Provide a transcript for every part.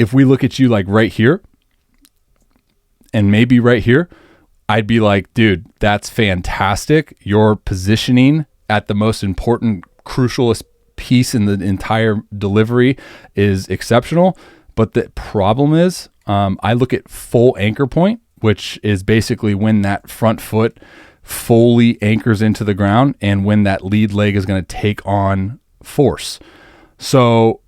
if we look at you like right here and maybe right here, I'd be like, dude, that's fantastic. Your positioning at the most important, crucialest piece in the entire delivery is exceptional. But the problem is, I look at full anchor point, which is basically when that front foot fully anchors into the ground and when that lead leg is going to take on force. So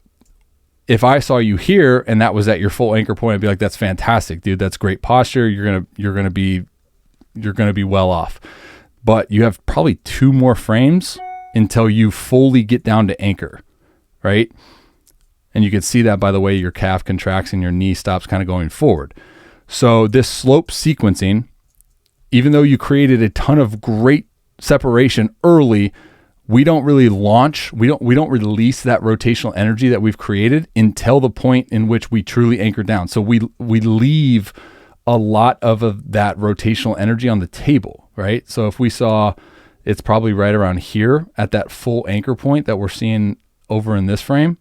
if I saw you here and that was at your full anchor point, I'd be like, that's fantastic, dude. That's great posture. You're going to be well off. But you have probably 2 more frames until you fully get down to anchor, right? And you can see that by the way your calf contracts and your knee stops kind of going forward. So this slope sequencing, even though you created a ton of great separation early, we don't really launch, we don't release that rotational energy that we've created until the point in which we truly anchor down. So we leave a lot of that rotational energy on the table, right? So if we saw, it's probably right around here at that full anchor point that we're seeing over in this frame.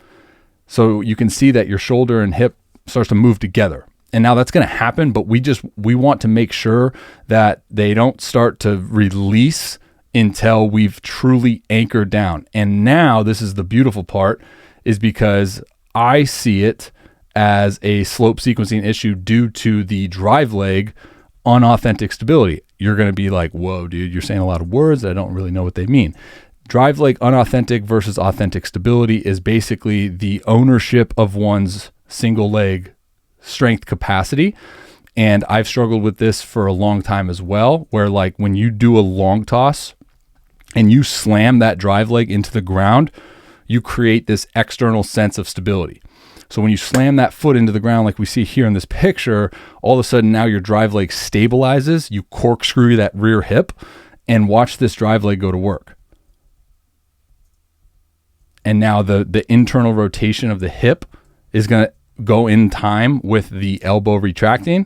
So you can see that your shoulder and hip starts to move together. And now that's going to happen, but we want to make sure that they don't start to release until we've truly anchored down. And now this is the beautiful part, is because I see it as a slope sequencing issue due to the drive leg unauthentic stability. You're going to be like, whoa, dude, you're saying a lot of words that I don't really know what they mean. Drive leg unauthentic versus authentic stability is basically the ownership of one's single leg strength capacity. And I've struggled with this for a long time as well, where like when you do a long toss and you slam that drive leg into the ground, you create this external sense of stability. So when you slam that foot into the ground, like we see here in this picture, all of a sudden now your drive leg stabilizes, you corkscrew that rear hip, and watch this drive leg go to work. And now the internal rotation of the hip is going to go in time with the elbow retracting.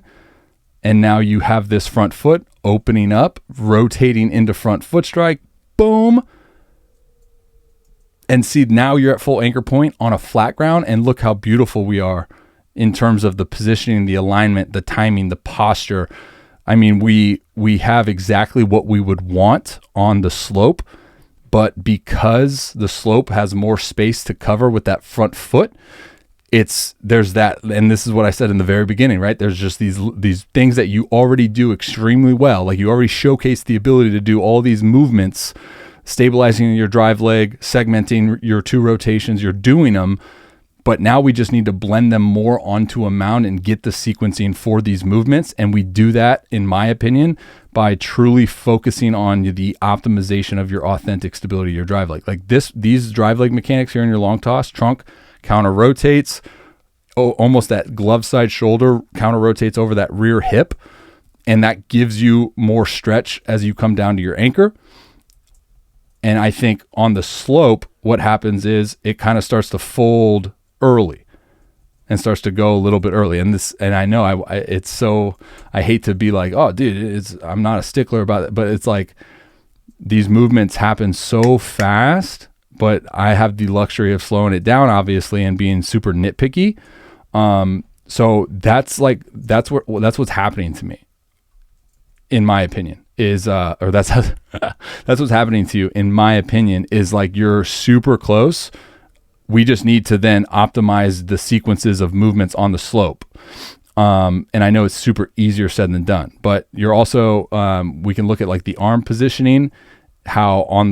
And now you have this front foot opening up, rotating into front foot strike, boom. And see, now you're at full anchor point on a flat ground, and look how beautiful we are in terms of the positioning, the alignment, the timing, the posture. I mean, we have exactly what we would want on the slope, but because the slope has more space to cover with that front foot, there's that, and this is what I said in the very beginning, right? There's just these things that you already do extremely well. Like you already showcased the ability to do all these movements, stabilizing your drive leg, segmenting your 2 rotations, you're doing them, but now we just need to blend them more onto a mound and get the sequencing for these movements. And we do that, in my opinion, by truly focusing on the optimization of your authentic stability of your drive leg. Like these drive leg mechanics here in your long toss, trunk counter rotates, almost that glove side shoulder counter rotates over that rear hip. And that gives you more stretch as you come down to your anchor. And I think on the slope, what happens is it kind of starts to fold early and starts to go a little bit early. And I know I hate to be like, oh dude, I'm not a stickler about it, but it's like these movements happen so fast, but I have the luxury of slowing it down, obviously, and being super nitpicky. So that's what's happening to me, in my opinion. That's what's happening to you, in my opinion, is like you're super close. We just need to then optimize the sequences of movements on the slope. And I know it's super easier said than done, but you're also, we can look at like the arm positioning, how in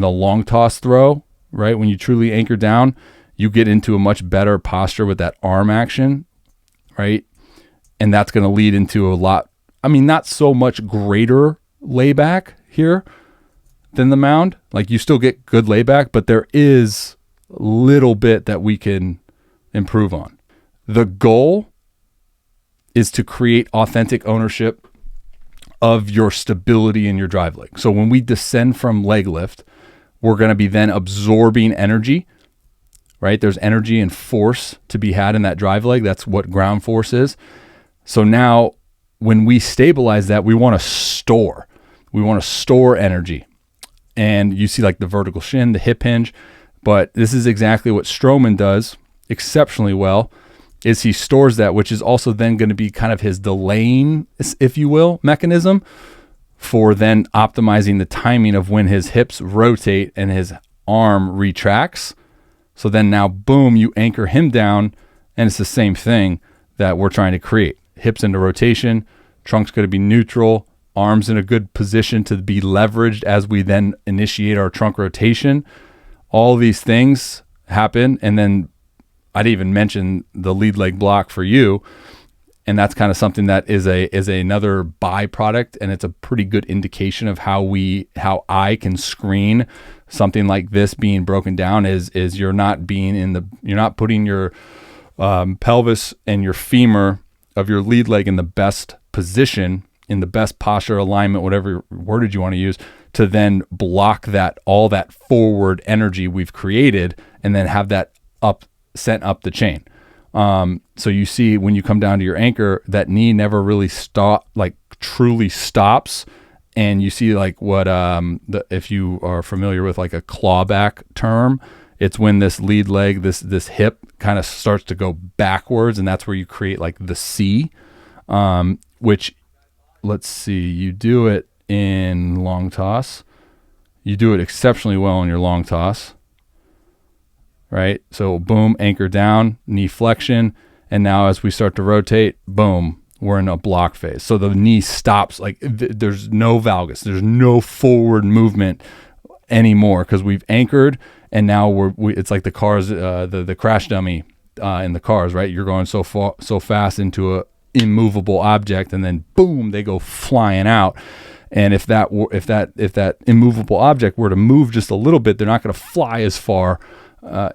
the long toss throw, right? When you truly anchor down, you get into a much better posture with that arm action, right? And that's going to lead into not so much greater layback here than the mound. Like you still get good layback, but there is a little bit that we can improve on. The goal is to create authentic ownership of your stability in your drive leg. So when we descend from leg lift, we're going to be then absorbing energy, right? There's energy and force to be had in that drive leg. That's what ground force is. So now when we stabilize that, we want to store energy. And you see like the vertical shin, the hip hinge, but this is exactly what Stroman does exceptionally well, is he stores that, which is also then going to be kind of his delaying, if you will, mechanism for then optimizing the timing of when his hips rotate and his arm retracts. So then now, boom, you anchor him down, and it's the same thing that we're trying to create. Hips into rotation, trunk's going to be neutral, arms in a good position to be leveraged as we then initiate our trunk rotation. All these things happen, and then I didn't even mention the lead leg block for you, and that's kind of something that is another byproduct, and it's a pretty good indication of how I can screen something like this being broken down. Is you're not putting your pelvis and your femur of your lead leg in the best position, in the best posture, alignment, whatever wordage you want to use, to then block all that forward energy we've created, and then have that sent up the chain. So you see when you come down to your anchor, that knee never really truly stops. And you see like what, if you are familiar with like a clawback term, it's when this lead leg, this hip kind of starts to go backwards, and that's where you create like the C, which, let's see, you do it in long toss. You do it exceptionally well in your long toss. Right? So boom, anchor down, knee flexion. And now as we start to rotate, boom, we're in a block phase. So the knee stops, like there's no valgus, there's no forward movement anymore, because we've anchored, and now it's like the cars, the crash dummy in the cars, right? You're going so fast into a immovable object, and then boom, they go flying out. And if that immovable object were to move just a little bit, they're not going to fly as far. And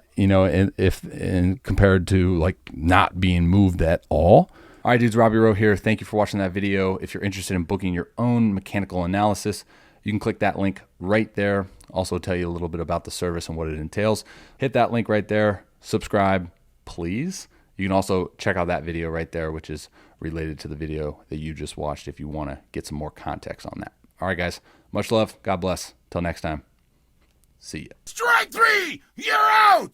compared to like not being moved at all. All right, dudes, Robby Rowe here. Thank you for watching that video. If you're interested in booking your own mechanical analysis, you can click that link right there. Also tell you a little bit about the service and what it entails. Hit that link right there. Subscribe, please. You can also check out that video right there, which is related to the video that you just watched, if you want to get some more context on that. All right, guys. Much love. God bless. Till next time. See ya. Strike three! You're out!